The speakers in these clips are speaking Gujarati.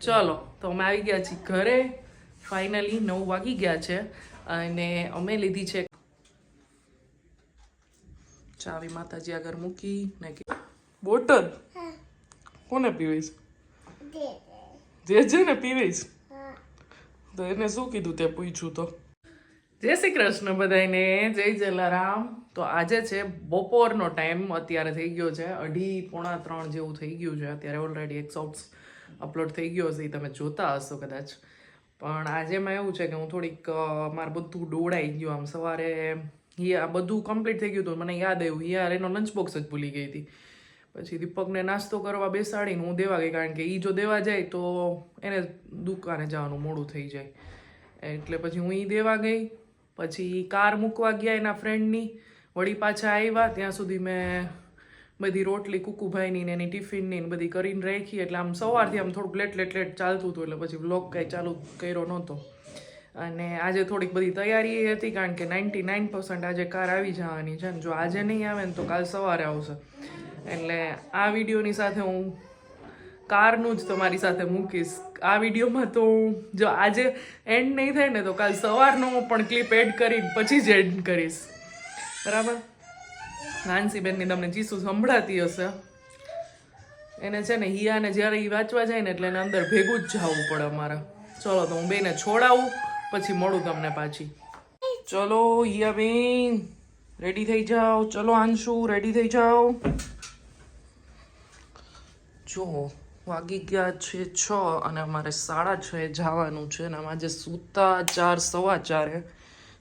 ચલો તો અમે આવી ગયા છીએ ઘરે. ફાઇનલી 9 વાગી ગયા છે અને અમે લીધી છે ચાવી માતાજી આગળ મૂકી ને બોટલ કોને પીવીશ? જે ને પીવીશ તો એને શું કીધું તે પૂછ્યું તો. જય શ્રી કૃષ્ણ બધાને, જય જલારામ. તો આજે છે બપોરનો ટાઈમ, અત્યારે થઈ ગયો છે 2:30-3 જેવું થઈ ગયું છે. અત્યારે ઓલરેડી એક શોર્ટ્સ અપલોડ થઈ ગયો હશે, એ તમે જોતા હશો કદાચ. પણ આજે એમાં એવું છે કે હું થોડીક મારે બધું દોડાઈ ગયું. આમ સવારે આ બધું કમ્પ્લીટ થઈ ગયું હતું, મને યાદ આવ્યું યાર એનો લંચ બોક્સ જ ભૂલી ગઈ હતી. પછી દીપકને નાસ્તો કરવા બેસાડીને હું દેવા ગઈ, કારણ કે એ જો દેવા જાય તો એને દુકાને જવાનું મોડું થઈ જાય. એટલે પછી હું એ દેવા ગઈ. પછી કાર મૂકવા ગયા એના ફ્રેન્ડની, વળી પાછા આવ્યા ત્યાં સુધી મેં બધી રોટલી કુકુભાઈની ને એની ટિફિનની ને બધી કરીને રાખી. એટલે આમ સવારથી આમ થોડુંક લેટ ચાલતું હતું, એટલે પછી વ્લોગ કાંઈ ચાલુ કર્યો નહોતો. અને આજે થોડીક બધી તૈયારી હતી, કારણ કે 99% આજે કાર આવી જવાની છે ને જો આજે નહીં આવે ને તો કાલ સવારે આવશે. એટલે આ વિડીયોની સાથે હું કારનું જ તમારી સાથે મૂકીશ. આ વિડીયોમાં તો જો આજે એન્ડ નહીં થાય ને તો કાલ સવારનો પણ ક્લિપ એડ કરીને પછી જ એન્ડ કરીશ, બરાબર? નાનસીબેનની તમને ચીસુ સંભળાતી હશે. એને છે ને હિયાને જ્યારે એ વાંચવા જાય ને એટલે એને અંદર ભેગું જ જવું પડે અમારે. ચલો તો હું બેને છોડાવું, પછી મળું તમને પાછી. ચલો હિયા બેન રેડી થઈ જાઓ. ચલો આંશુ રેડી થઈ જાઓ. જો વાગી ગયા છે 6 અને અમારે 6:30 જવાનું છે. અને આજે સૂતા 4:15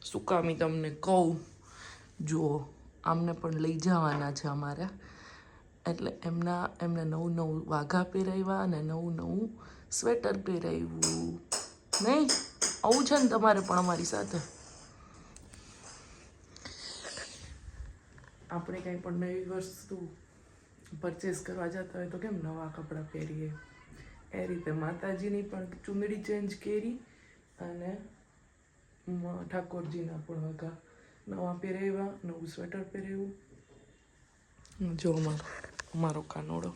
સુકામી તમને કહું. જો આમને પણ લઈ જવાના છે અમારે, એટલે એમને નવું વાઘા પહેરાવ્યા અને નવું સ્વેટર પહેરાવ્યું. નહીં આવું છે ને તમારે પણ અમારી સાથે? આપણે કંઈ પણ નવી વસ્તુ પરચેસ કરવા જતા હોય તો કેમ નવા કપડાં પહેરીએ, એ રીતે માતાજીની પણ ચુંદડી ચેન્જ કરી અને ઠાકોરજીના પણ વાઘા નવા પહેરાવ્યા, નવું સ્વેટર પહેરાવ્યું. જો અમારો કાનોડો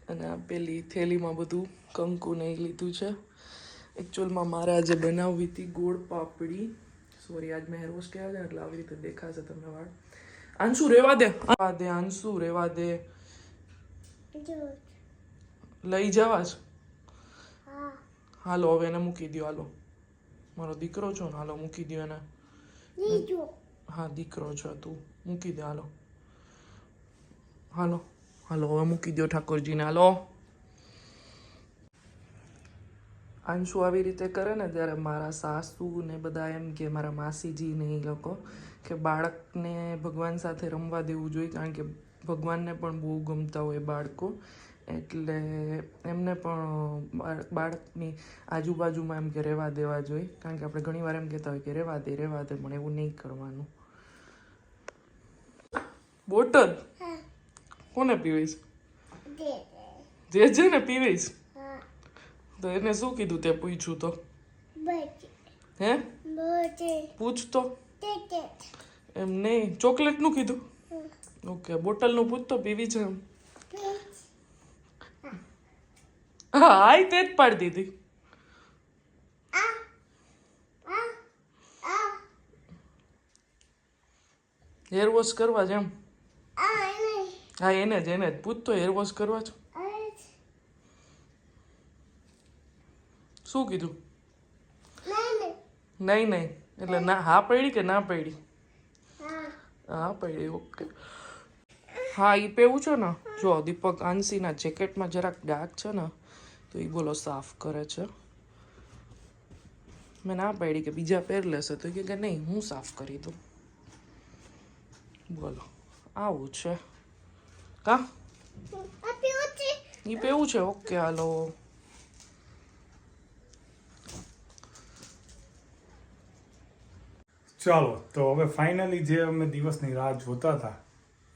અને આ પેલી થેલીમાં બધું કંકુ નહીં લીધું છે. એકચ્યુઅલમાં મારે આજે બનાવવી હતી ગોળ પાપડી. સોરી, આજ મેં હેર વોશ કર્યા છે એટલે આવી રીતે દેખાશે તમને વાળ. આંસુ રેવા દે, આંસુ રેવા દે. લઈ જવા જ હાલો, હવે એને મૂકી દો. હાલો, મારો દીકરો છો ને, હાલો મૂકી દો એને. હા દીકરો છો તું, મૂકી દે. હાલો હાલો હાલો, હવે મૂકી દો ઠાકોરજીને. હાલો. અંશુ આવી રીતે કરે ને ત્યારે મારા સાસુ ને બધા એમ કે, મારા માસીજી ને એ લોકો કે બાળકને ભગવાન સાથે રમવા દેવું જોઈએ, કારણ કે ભગવાનને પણ બહુ ગમતા હોય બાળકો. એટલે એમને પણ બાળકની આજુબાજુમાં એમ કે રહેવા દેવા જોઈએ, કારણ કે આપણે ઘણીવાર એમ કહેતા હોય કે રહેવા દે, પણ એવું નહીં કરવાનું. બોટલ કોને પીવીશ? જે ને પીવીશ તો એને શું કીધું તે પૂછ્યું તો? હે પૂછતો એમ નહીં, ચોકલેટ નું કીધું? ઓકે, બોટલ નું પૂછતો પીવી છે એમ? હા તે જ પાડી દીધી. હેર વોશ કરવા જ એમ? હા એને જ પૂછતો, હેર વોશ કરવા જ. શું કીધું? નહીં એટલે ના હા પડી કે ના પડી? હા પડી. ઓકે હા એ પેવું છે ને. જો દીપક આંસીના જેકેટમાં જરાક ડાઘ છે ને, તો એ બોલો સાફ કરે છે. મેં ના પાડી કે બીજા પહેર લેશે, તો કે નહીં હું સાફ કરી દઉં. બોલો આવું છે કા? એ પેવું છે. ઓકે હાલો. ચાલો તો હવે ફાઇનલી જે અમે દિવસની રાહ જોતા હતા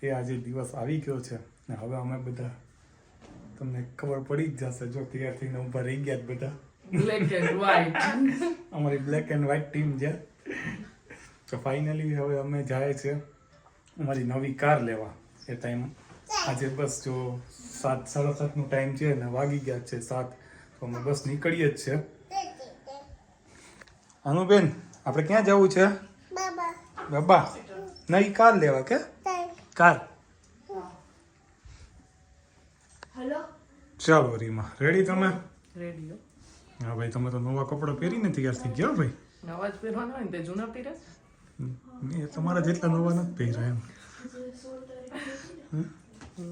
એ આજે દિવસ આવી ગયો છે. ને હવે અમે બધા, તમને ખબર પડી જ જશે જો તૈયાર થઈને ઊભા રહી ગયા બધા. બ્લેક એન્ડ વ્હાઈટ અમારી બ્લેક એન્ડ વ્હાઈટ ટીમ છે. તો ફાઇનલી હવે અમે જાય છે અમારી નવી કાર લેવા. એ ટાઈમ આજે બસ જો 7, 7:30 નો ટાઈમ છે ને વાગી ગયા છે 7, તો અમે બસ નીકળીએ જ છે. અનુબેન આપણે ક્યાં જવું છે? બાબા નહીં, કાર લેવા કે કાર. ચાલો રીમા, રેડી તમે? રેડિયો હા ભાઈ, તમે તો નવા કપડાં પહેરીને તૈયાર થઈ ગયા ભાઈ. નવા જ પહેરવાના હોય ને તે જૂના પહેરે. એ તમારા જેટલા નવા નથી પહેર્યા એમ.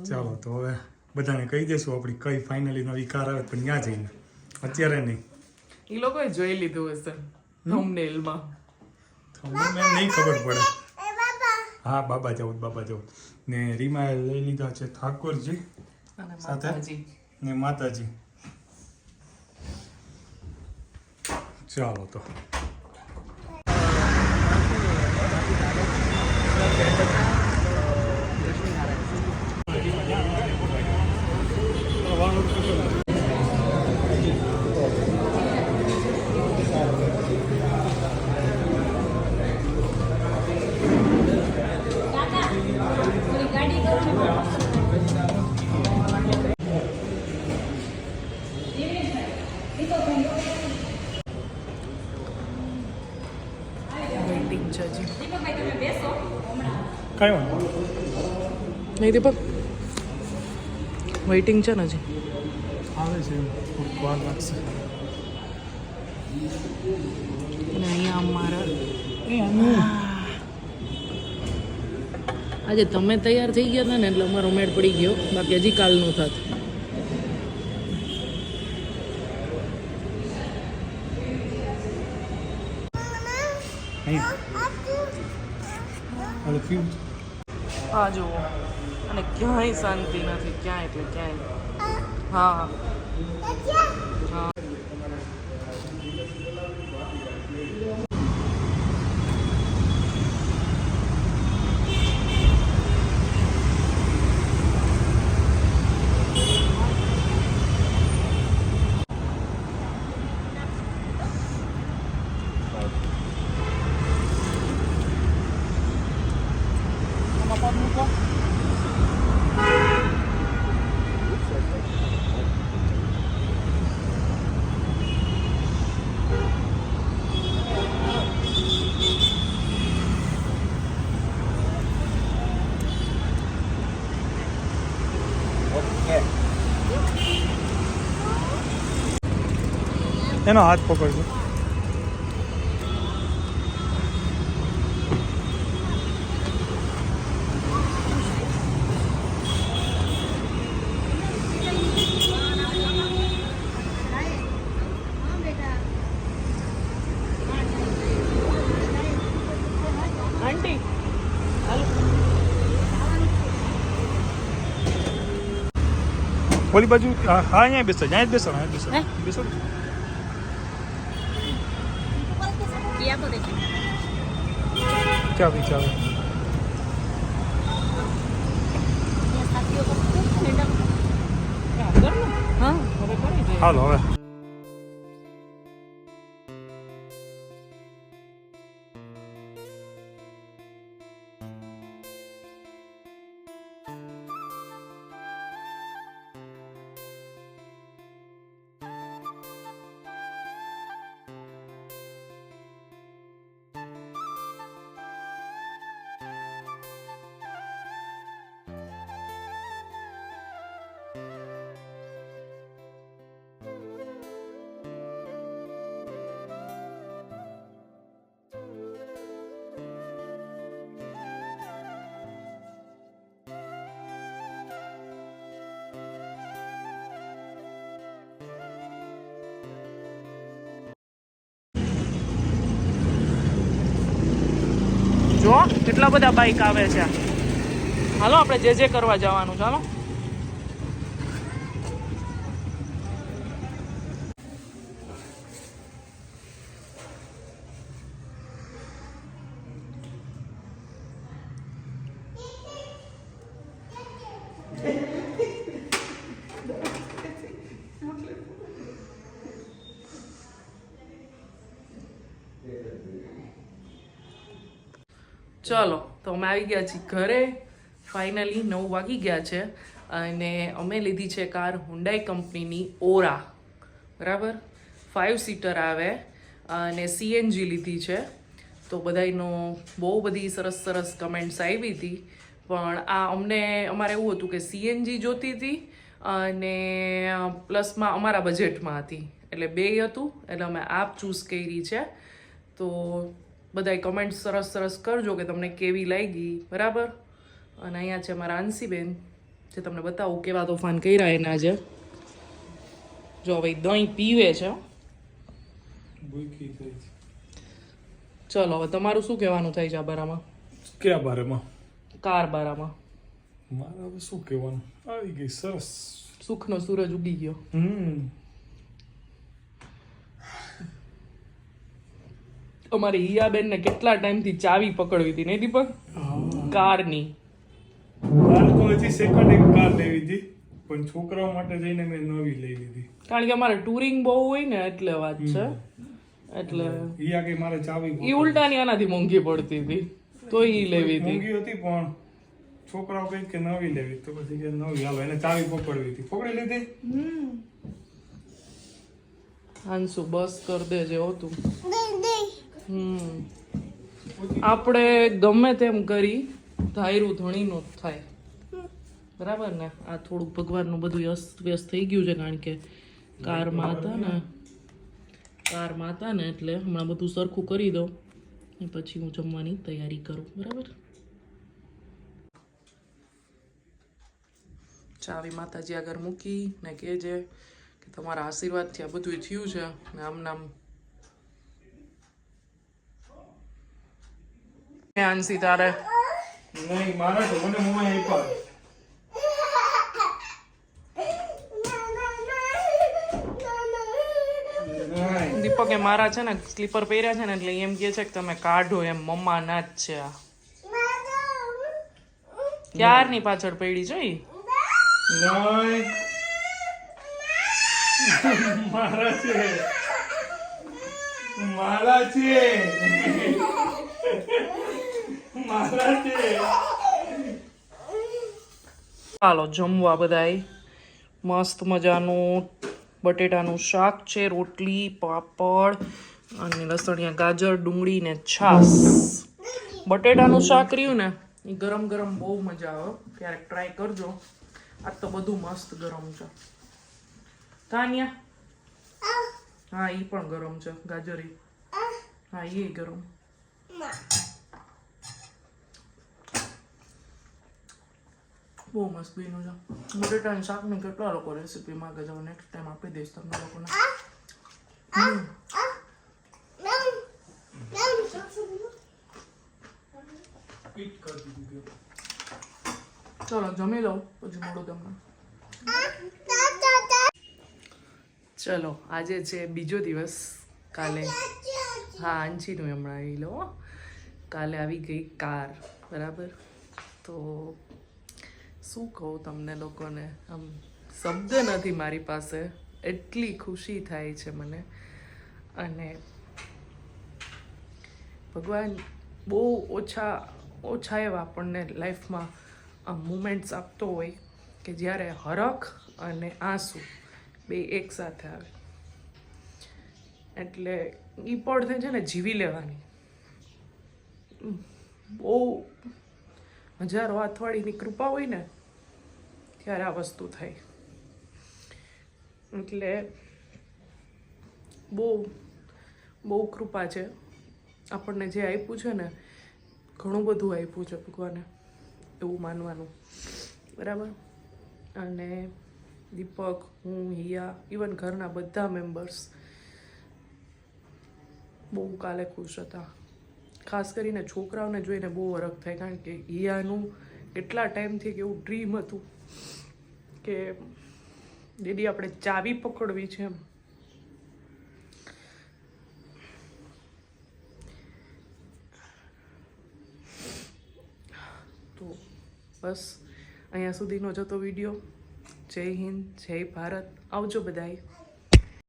ચાલો તો હવે બધાને કહી દેશું આપણી કઈ ફાઇનલી નવી કાર આવે, પણ ત્યાં જઈને, અત્યારે નહીં. એ લોકોએ જોઈ લીધું હશે થંબનેલમાં. તમને નહીં ખબર પડે. હા, બાબા જવું ને રીમાએ લઈ લીધા છે ઠાકોરજી અને સાથે માતાજી. ને માતાજી. ચાલો તો વેઇટિંગ છે હજી. કઈ વાંધો નહીં દીપક, વેઇટિંગ છે ને હજી. આવે છે, વાર લાગશે. અને અહીંયા અમારા આજે તમે તૈયાર થઈ ગયા હતા ને એટલે અમારો મેળ પડી ગયો, બાકી હજી કાલનું થાત. હા જુઓ, અને ક્યાંય શાંતિ નથી, ક્યાંય એટલે ક્યાંય. હા હા. એનો હાથ પકડજો. આંટી ઓલી બાજુ. હા, અહીંયા બેસો, અહીંયા બેસો, બેસો. ચાલો ચાલો. હા હવે કરી દે. હાલો હવે. જો કેટલા બધા બાઈક આવે છે. હાલો આપણે જે કરવા જવાનું. ચાલો. ચલો તો અમે આવી ગયા છીએ ઘરે. ફાઇનલી 9 વાગી ગયા છે અને અમે લીધી છે કાર હુન્ડાઈ કંપનીની ઓરા, બરાબર. 5 સીટર આવે અને સીએનજી લીધી છે. તો બધાયનો બહુ બધી સરસ સરસ કમેન્ટ્સ આવી હતી, પણ આ અમને અમારે એવું હતું કે સીએનજી જોતી હતી અને પ્લસમાં અમારા બજેટમાં હતી, એટલે બે હતું, એટલે અમે આપ ચૂઝ કરી છે. તો બધાય કમેન્ટ્સ સરસ સરસ કરજો કે તમને કેવી લાગી, બરાબર. અને અહીંયા છે મારા આંસીબેન, જે તમને બતાવું કેવા તોફાન કર્યા એના આજે. જો ભાઈ દહીં પીવે છે. ભૂખી થઈ છે. ચલો હવે તમારું શું કહેવાનું થાય છે આ બારામાં? ક્યાં બારેમાં? કાર બારામાં. મારે હવે શું કહેવાનું, આવી ગઈ સરસ. સુખનો સૂરજ ઉગી ગયો. અમારી હિયાબેન ને કેટલા ટાઈમથી ચાવી પકડવી હતી નહીં દીપક? કારની. મારે તો હજી સેકન્ડ એક કાર લેવી હતી, પણ છોકરાઓ માટે જઈને મેં નવી લઈ લીધી. કારણ કે અમારે ટુરિંગ બહુ હોય ને એટલે વાત છે. એટલે ઈયા કે મારે ચાવી ઈ ઉલટાની આનાથી મોંઘી પડતી હતી, તો ઈ લેવી હતી. મોંઘી હતી પણ છોકરાઓ કઈ કે નવી લેવી, તો પછી કે નવી હાલો, એને ચાવી પકડવી હતી, પકડી લીધી. હાંસુ બસ કર દેજે હો તું. આપણે ગમે તેમ કરી ધાયરું ધણીનું જ થાય, બરાબર ને. આ થોડુંક ભગવાનનું બધું અસ્ત વ્યસ્ત થઈ ગયું છે, કારણ કે કારમાં હતા ને એટલે હમણાં બધું સરખું કરી દઉં ને પછી હું જમવાની તૈયારી કરું, બરાબર. ચાવી માતાજી આગળ મૂકી ને કહેજે કે તમારા આશીર્વાદથી આ બધું થયું છે ને આમ નામ. આંસી તારે નહીં, મારા તો મને મોય આપ્યા. દીપકે મારા છે ને સ્લીપર પહેર્યા છે ને એટલે એમ કહે છે કે તમે કાઢો, એમ મમ્મા ના જ છે આ. ક્યારની પાછળ પડી છે ઈ. નહીં, મારા છે, મારા છે, મારા છે. ચાલો જમવા બધાય. મસ્ત મજાનું બટેટાનું શાક છે, રોટલી, પાપડ અને લસણિયા ગાજર, ડુંગળી ને છાસ. બટેટાનું શાક રહ્યું ને એ ગરમ ગરમ બહુ મજા આવે, ક્યારેક ટ્રાય કરજો. આ તો બધું મસ્ત ગરમ છે. કાન્યા? હા એ પણ ગરમ છે. ગાજરી હા એ ગરમ. બહુ મસ્ત બન્યું છે. બટેટાની શાકની કેટલા લોકો રેસીપી માંગે છે, નેક્સ્ટ ટાઈમ આપી દઈશ તમને લોકોને. ચલો જમી લઉં પછી મળું તમને. ચલો આજે છે બીજો દિવસ. કાલે હા અંશીનું હમણાં આવી લો. કાલે આવી ગઈ કાર, બરાબર. તો શું કહું તમને લોકોને, આમ શબ્દ નથી મારી પાસે, એટલી ખુશી થાય છે મને. અને ભગવાન બહુ ઓછા એવા આપણને લાઈફમાં આ મુમેન્ટ્સ આપતો હોય કે જ્યારે હરખ અને આંસુ બે એકસાથે આવે. એટલે એ પડને છે ને જીવી લેવાની. બહુ હજારો હાથવાળીની કૃપા હોય ને ત્યારે આ વસ્તુ થાય. એટલે બહુ કૃપા છે આપણને. જે આપ્યું છે ને ઘણું બધું આપ્યું છે ભગવાને, એવું માનવાનું, બરાબર. અને દીપક, હું, હિયા, ઇવન ઘરના બધા મેમ્બર્સ બહુ કાલે ખુશ હતા. ખાસ કરીને છોકરાઓને જોઈને બહુ હરખ થાય, કારણ કે હિયાનું કેટલા ટાઈમથી એક એવું ડ્રીમ હતું કે દીદી આપણે ચાવી પકડવી છે એમ. તો બસ અહીંયા સુધીનો જતો વિડીયો. જય હિન્દ, જય ભારત. આવજો બધાય.